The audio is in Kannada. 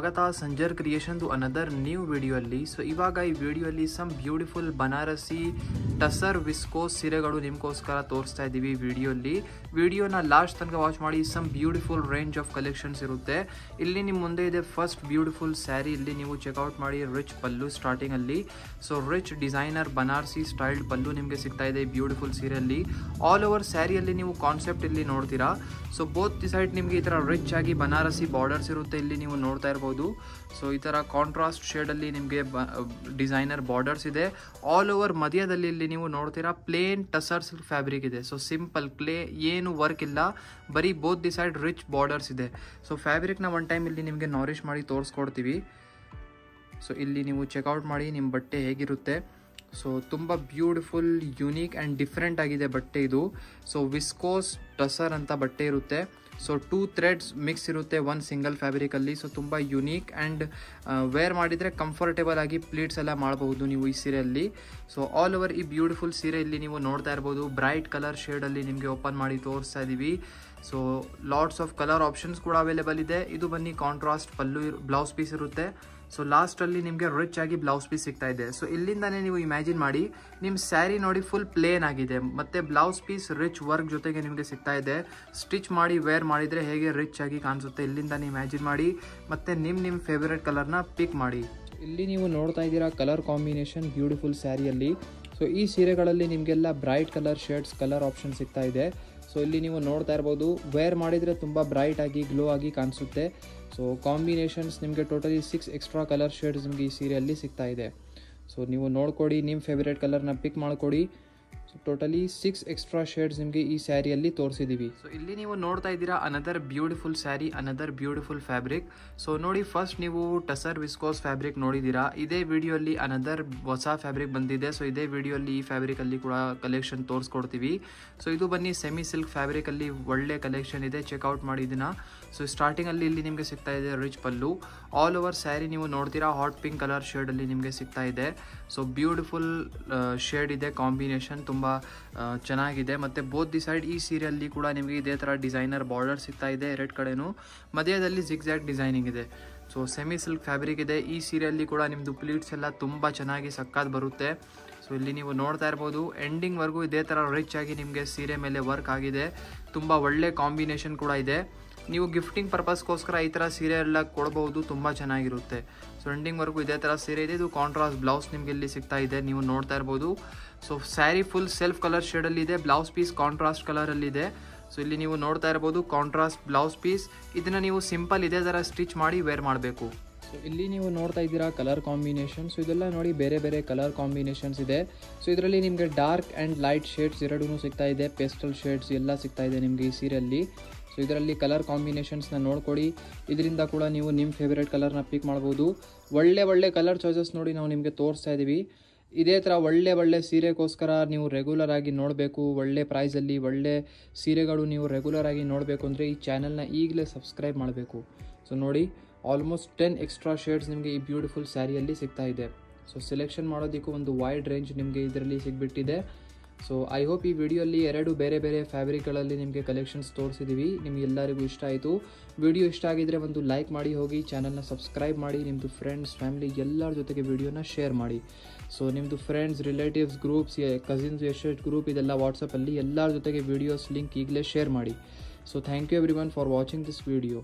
ಸ್ವಾಗತ Sanjar creation to another new video ಅಲ್ಲಿ. ಸೊ ಇವಾಗ ಈ ವಿಡಿಯೋ ಅಲ್ಲಿ some beautiful Banarasi tussar viscose ಸೀರೆಗಳು ನಿಮಗೋಸ್ಕರ ತೋರಿಸ್ತಾ ಇದ್ದೀವಿ. ವಿಡಿಯೋನ ಲಾಸ್ಟ್ ತನಕ ವಾಚ್ ಮಾಡಿ. Some beautiful range of collections ಇರುತ್ತೆ. ಇಲ್ಲಿ ನಿಮ್ಮ ಮುಂದೆ ಇದೆ ಫಸ್ಟ್ ಬ್ಯೂಟಿಫುಲ್ ಸ್ಯಾರಿ. ಇಲ್ಲಿ ನೀವು ಚೆಕ್ಔಟ್ ಮಾಡಿ. ರಿಚ್ ಪಲ್ಲು ಸ್ಟಾರ್ಟಿಂಗ್ ಅಲ್ಲಿ. So rich designer Banarasi styled pallu ನಿಮಗೆ ಸಿಗ್ತಾ ಇದೆ ಬ್ಯೂಟಿಫುಲ್ ಸೀರೆಯಲ್ಲಿ. ಆಲ್ ಓವರ್ ಸ್ಯಾರಿಯಲ್ಲಿ ನೀವು ಕಾನ್ಸೆಪ್ಟ್ ಇಲ್ಲಿ ನೋಡ್ತೀರಾ. ಸೊ ಬೋತ್ ದಿ ಸೈಡ್ ನಿಮಗೆ ಈ ಥರ ರಿಚ್ ಆಗಿ ಬನಾರಸಿ ಬಾರ್ಡರ್ಸ್ ಇರುತ್ತೆ. ಇಲ್ಲಿ ನೀವು ನೋಡ್ತಾ ಇರ್ಬೋದು. ಸೊ ಈ ಥರ ಕಾಂಟ್ರಾಸ್ಟ್ ಶೇಡಲ್ಲಿ ನಿಮಗೆ ಡಿಸೈನರ್ ಬಾರ್ಡರ್ಸ್ ಇದೆ. ಆಲ್ ಓವರ್ ಮಧ್ಯದಲ್ಲಿ ಇಲ್ಲಿ ನೀವು ನೋಡ್ತೀರಾ ಪ್ಲೇನ್ ಟಸರ್ ಸಿಲ್ಕ್ ಫ್ಯಾಬ್ರಿಕ್ ಇದೆ. ಸೊ ಸಿಂಪಲ್ ಏನು ವರ್ಕ್ ಇಲ್ಲ, ಬರೀ both the side rich borders ಇದೆ. ಸೊ ಫ್ಯಾಬ್ರಿಕ್ನ ಒನ್ ಟೈಮ್ ಇಲ್ಲಿ ನಿಮಗೆ ನಾರಿಶ್ ಮಾಡಿ ತೋರಿಸ್ಕೊಡ್ತೀವಿ. ಸೊ ಇಲ್ಲಿ ನೀವು ಚೆಕ್ಔಟ್ ಮಾಡಿ ನಿಮ್ಮ ಬಟ್ಟೆ ಹೇಗಿರುತ್ತೆ. ಸೊ ತುಂಬ ಬ್ಯೂಟಿಫುಲ್, ಯುನೀಕ್ ಆ್ಯಂಡ್ ಡಿಫ್ರೆಂಟ್ ಆಗಿದೆ ಬಟ್ಟೆ ಇದು. ಸೊ ವಿಸ್ಕೋಸ್ ಟಸರ್ ಅಂತ ಬಟ್ಟೆ ಇರುತ್ತೆ. ಸೊ 2 ಥ್ರೆಡ್ಸ್ ಮಿಕ್ಸ್ ಇರುತ್ತೆ ಒಂದು ಸಿಂಗಲ್ ಫ್ಯಾಬ್ರಿಕಲ್ಲಿ. ಸೊ ತುಂಬ ಯುನೀಕ್ ಆ್ಯಂಡ್ ವೇರ್ ಮಾಡಿದರೆ ಕಂಫರ್ಟೇಬಲ್ ಆಗಿ ಪ್ಲೀಟ್ಸ್ ಎಲ್ಲ ಮಾಡಬಹುದು ನೀವು ಈ ಸೀರೆಯಲ್ಲಿ. ಸೊ ಆಲ್ ಓವರ್ ಈ ಬ್ಯೂಟಿಫುಲ್ ಸೀರೆ ಇಲ್ಲಿ ನೀವು ನೋಡ್ತಾ ಇರ್ಬೋದು. ಬ್ರೈಟ್ ಕಲರ್ ಶೇಡಲ್ಲಿ ನಿಮಗೆ ಓಪನ್ ಮಾಡಿ ತೋರಿಸ್ತಾ ಇದ್ದೀವಿ. So lots of colour options ಕೂಡ ಅವೈಲೇಬಲ್ ಇದೆ. ಇದು ಬನ್ನಿ ಕಾಂಟ್ರಾಸ್ಟ್ ಪಲ್ಲು ಬ್ಲೌಸ್ ಪೀಸ್ ಇರುತ್ತೆ. ಸೊ ಲಾಸ್ಟಲ್ಲಿ ನಿಮಗೆ ರಿಚ್ ಆಗಿ ಬ್ಲೌಸ್ ಪೀಸ್ ಸಿಗ್ತಾ ಇದೆ. ಸೊ ಇಲ್ಲಿಂದಾನೇ ನೀವು ಇಮ್ಯಾಜಿನ್ ಮಾಡಿ, ನಿಮ್ಮ ಸ್ಯಾರಿ ನೋಡಿ ಫುಲ್ ಪ್ಲೇನ್ ಆಗಿದೆ, ಮತ್ತು ಬ್ಲೌಸ್ ಪೀಸ್ ರಿಚ್ ವರ್ಕ್ ಜೊತೆಗೆ ನಿಮಗೆ ಸಿಗ್ತಾ ಇದೆ. ಸ್ಟಿಚ್ ಮಾಡಿ ವೇರ್ ಮಾಡಿದರೆ ಹೇಗೆ ರಿಚ್ ಆಗಿ ಕಾಣಿಸುತ್ತೆ ಇಲ್ಲಿಂದಾನೇ ಇಮ್ಯಾಜಿನ್ ಮಾಡಿ. ಮತ್ತು ನಿಮ್ಮ ಫೇವರೇಟ್ ಕಲರ್ನ ಪಿಕ್ ಮಾಡಿ. ಇಲ್ಲಿ ನೀವು ನೋಡ್ತಾ ಇದ್ದೀರಾ ಕಲರ್ ಕಾಂಬಿನೇಷನ್ ಬ್ಯೂಟಿಫುಲ್ ಸ್ಯಾರಿಯಲ್ಲಿ. ಸೊ ಈ ಸೀರೆಗಳಲ್ಲಿ ನಿಮಗೆಲ್ಲ bright colour shades colour option ಸಿಗ್ತಾ ಇದೆ. ಸೊ ಇಲ್ಲಿ ನೀವು ನೋಡ್ತಾ ಇರ್ಬೋದು. ವೇರ್ ಮಾಡಿದರೆ ತುಂಬ ಬ್ರೈಟ್ ಆಗಿ ಗ್ಲೋ ಆಗಿ ಕಾಣಿಸುತ್ತೆ. ಸೊ ಕಾಂಬಿನೇಷನ್ಸ್ ನಿಮಗೆ ಟೋಟಲಿ 6 ಎಕ್ಸ್ಟ್ರಾ ಕಲರ್ ಶೇಡ್ಸ್ ನಿಮಗೆ ಈ ಸೀರೆಯಲ್ಲಿ ಸಿಗ್ತಾ ಇದೆ. ಸೊ ನೀವು ನೋಡ್ಕೊಡಿ, ನಿಮ್ಮ ಫೇವರೇಟ್ ಕಲರ್ನ ಪಿಕ್ ಮಾಡ್ಕೊಡಿ. ಸೊ ಟೋಟಲಿ 6 ಎಕ್ಸ್ಟ್ರಾ ಶೇಡ್ಸ್ ನಿಮಗೆ ಈ ಸ್ಯಾರಿಯಲ್ಲಿ ತೋರಿಸಿದ್ದೀವಿ. ಸೊ ಇಲ್ಲಿ ನೀವು ನೋಡ್ತಾ ಇದ್ದೀರಾ another beautiful sari, another beautiful fabric. So ನೋಡಿ, ಫಸ್ಟ್ ನೀವು ಟಸರ್ ವಿಸ್ಕೋಸ್ ಫ್ಯಾಬ್ರಿಕ್ ನೋಡಿದ್ದೀರಾ. ಇದೇ ವಿಡಿಯೋಲ್ಲಿ ಅನದರ್ ಹೊಸ ಫ್ಯಾಬ್ರಿಕ್ ಬಂದಿದೆ. ಸೊ ಇದೇ ವಿಡಿಯೋಲ್ಲಿ ಈ ಫ್ಯಾಬ್ರಿಕಲ್ಲಿ ಕೂಡ ಕಲೆಕ್ಷನ್ ತೋರಿಸ್ಕೊಡ್ತೀವಿ. ಸೊ ಇದು ಬನ್ನಿ ಸೆಮಿ ಸಿಲ್ಕ್ ಫ್ಯಾಬ್ರಿಕಲ್ಲಿ ಒಳ್ಳೆ ಕಲೆಕ್ಷನ್ ಇದೆ. ಚೆಕ್ಔಟ್ ಮಾಡಿ ಇದನ್ನ. ಸೊ ಸ್ಟಾರ್ಟಿಂಗಲ್ಲಿ ಇಲ್ಲಿ ನಿಮಗೆ ಸಿಗ್ತಾ ಇದೆ ರಿಚ್ ಪಲ್ಲು. ಆಲ್ ಓವರ್ ಸ್ಯಾರಿ ನೀವು ನೋಡ್ತೀರಾ ಹಾಟ್ ಪಿಂಕ್ ಕಲರ್ ಶೇಡಲ್ಲಿ ನಿಮಗೆ ಸಿಗ್ತಾ ಇದೆ. ಸೊ ಬ್ಯೂಟಿಫುಲ್ ಶೇಡ್ ಇದೆ, ಕಾಂಬಿನೇಷನ್ ತುಂಬ ಚೆನ್ನಾಗಿದೆ. ಮತ್ತು ಬೋತ್ ದಿ ಸೈಡ್ ಈ ಸೀರೆಯಲ್ಲಿ ಕೂಡ ನಿಮಗೆ ಇದೇ ಥರ ಡಿಸೈನರ್ ಬಾರ್ಡರ್ ಸಿಗ್ತಾ ಇದೆ. ಎರಡು ಕಡೆನೂ ಮಧ್ಯದಲ್ಲಿ ಜಿಗ್ಜ್ಯಾಗ್ ಡಿಸೈನಿಂಗ್ ಇದೆ. ಸೊ ಸೆಮಿ ಸಿಲ್ಕ್ ಫ್ಯಾಬ್ರಿಕ್ ಇದೆ. ಈ ಸೀರೆಯಲ್ಲಿ ಕೂಡ ನಿಮ್ಮದು ಪ್ಲೀಟ್ಸ್ ಎಲ್ಲ ತುಂಬ ಚೆನ್ನಾಗಿ ಸಕ್ಕತ್ ಬರುತ್ತೆ. ಸೊ ಇಲ್ಲಿ ನೀವು ನೋಡ್ತಾ ಇರ್ಬೋದು. ಎಂಡಿಂಗ್ವರೆಗೂ ಇದೇ ಥರ ರಿಚ್ ಆಗಿ ನಿಮಗೆ ಸೀರೆ ಮೇಲೆ ವರ್ಕ್ ಆಗಿದೆ. ತುಂಬ ಒಳ್ಳೆ ಕಾಂಬಿನೇಷನ್ ಕೂಡ ಇದೆ. ನೀವು ಗಿಫ್ಟಿಂಗ್ ಪರ್ಪಸ್ಗೋಸ್ಕರ ಈ ಥರ ಸೀರೆ ಎಲ್ಲ ಕೊಡ್ಬೋದು, ತುಂಬ ಚೆನ್ನಾಗಿರುತ್ತೆ. ಸೊ ಎಂಡಿಂಗ್ವರೆಗೂ ಇದೇ ಥರ ಸೀರೆ ಇದೆ. ಇದು ಕಾಂಟ್ರಾಸ್ಟ್ ಬ್ಲೌಸ್ ನಿಮಗೆ ಇಲ್ಲಿ ಸಿಗ್ತಾ ಇದೆ, ನೀವು ನೋಡ್ತಾ ಇರ್ಬೋದು. So saree full self colour ಶೇಡಲ್ಲಿದೆ. ಬ್ಲೌಸ್ ಪೀಸ್ ಕಾಂಟ್ರಾಸ್ಟ್ ಕಲರಲ್ಲಿದೆ. ಸೊ ಇಲ್ಲಿ ನೀವು ನೋಡ್ತಾ ಇರ್ಬೋದು ಕಾಂಟ್ರಾಸ್ಟ್ ಬ್ಲೌಸ್ ಪೀಸ್. ಇದನ್ನು ನೀವು ಸಿಂಪಲ್ ಇದೇ ಥರ ಸ್ಟಿಚ್ ಮಾಡಿ ವೇರ್ ಮಾಡಬೇಕು. ಸೊ ಇಲ್ಲಿ ನೀವು ನೋಡ್ತಾ ಇದ್ದೀರಾ ಕಲರ್ ಕಾಂಬಿನೇಷನ್. ಸೊ ಇದೆಲ್ಲ ನೋಡಿ ಬೇರೆ ಬೇರೆ ಕಲರ್ ಕಾಂಬಿನೇಷನ್ಸ್ ಇದೆ. ಸೊ ಇದರಲ್ಲಿ ನಿಮಗೆ ಡಾರ್ಕ್ ಆ್ಯಂಡ್ ಲೈಟ್ ಶೇಡ್ಸ್ ಎರಡೂ ಸಿಗ್ತಾ ಇದೆ. ಪೇಸ್ಟಲ್ ಶೇಡ್ಸ್ ಎಲ್ಲ ಸಿಗ್ತಾ ಇದೆ ನಿಮಗೆ ಈ ಸೀರೆಯಲ್ಲಿ. ಸೊ ಇದರಲ್ಲಿ ಕಲರ್ ಕಾಂಬಿನೇಷನ್ಸ್ನ ನೋಡ್ಕೊಡಿ. ಇದರಿಂದ ಕೂಡ ನೀವು ನಿಮ್ಮ ಫೇವರೇಟ್ ಕಲರ್ನ ಪಿಕ್ ಮಾಡ್ಬೋದು. ಒಳ್ಳೆ ಕಲರ್ ಚಾಯ್ಸಸ್ ನೋಡಿ ನಾವು ನಿಮಗೆ ತೋರಿಸ್ತಾ ಇದ್ದೀವಿ. ಇದೇ ಥರ ಒಳ್ಳೆ ಸೀರೆಗೋಸ್ಕರ ನೀವು ರೆಗ್ಯುಲರ್ ಆಗಿ ನೋಡಬೇಕು, ಒಳ್ಳೆ ಪ್ರೈಸಲ್ಲಿ ಒಳ್ಳೆ ಸೀರೆಗಳು ನೀವು ರೆಗ್ಯುಲರ್ ಆಗಿ ನೋಡಬೇಕು ಅಂದರೆ ಈ ಚಾನಲ್ನ ಈಗಲೇ ಸಬ್ಸ್ಕ್ರೈಬ್ ಮಾಡಬೇಕು. ಸೊ ನೋಡಿ, ಆಲ್ಮೋಸ್ಟ್ 10 ಎಕ್ಸ್ಟ್ರಾ ಶೇಡ್ಸ್ ನಿಮಗೆ ಈ ಬ್ಯೂಟಿಫುಲ್ ಸ್ಯಾರಿಯಲ್ಲಿ ಸಿಗ್ತಾ ಇದೆ. ಸೊ ಸೆಲೆಕ್ಷನ್ ಮಾಡೋದಕ್ಕೂ ಒಂದು ವೈಡ್ ರೇಂಜ್ ನಿಮಗೆ ಇದರಲ್ಲಿ ಸಿಗ್ಬಿಟ್ಟಿದೆ. ಸೊ ಐ ಹೋಪ್ ಈ ವಿಡಿಯೋಲ್ಲಿ 2 ಬೇರೆ ಬೇರೆ ಫ್ಯಾಬ್ರಿಕ್ಗಳಲ್ಲಿ ನಿಮಗೆ ಕಲೆಕ್ಷನ್ಸ್ ತೋರಿಸಿದ್ದೀವಿ. ನಿಮಗೆಲ್ಲರಿಗೂ ಇಷ್ಟ ಆಯಿತು. ವಿಡಿಯೋ ಇಷ್ಟ ಆಗಿದ್ದರೆ ಒಂದು ಲೈಕ್ ಮಾಡಿ ಹೋಗಿ, ಚಾನಲ್ನ ಸಬ್ಸ್ಕ್ರೈಬ್ ಮಾಡಿ, ನಿಮ್ಮದು ಫ್ರೆಂಡ್ಸ್ ಫ್ಯಾಮಿಲಿ ಎಲ್ಲರ ಜೊತೆಗೆ ವಿಡಿಯೋನ ಶೇರ್ ಮಾಡಿ. ಸೊ ನಿಮ್ಮದು ಫ್ರೆಂಡ್ಸ್ ರಿಲೇಟಿವ್ಸ್ ಗ್ರೂಪ್ಸ್ ಕಸಿನ್ಸ್ ಎಷ್ಟು ಗ್ರೂಪ್ ಇದೆಲ್ಲ ವಾಟ್ಸಪ್ಪಲ್ಲಿ ಎಲ್ಲರ ಜೊತೆಗೆ ವಿಡಿಯೋಸ್ ಲಿಂಕ್ ಈಗಲೇ ಶೇರ್ ಮಾಡಿ. So thank you everyone for watching this video.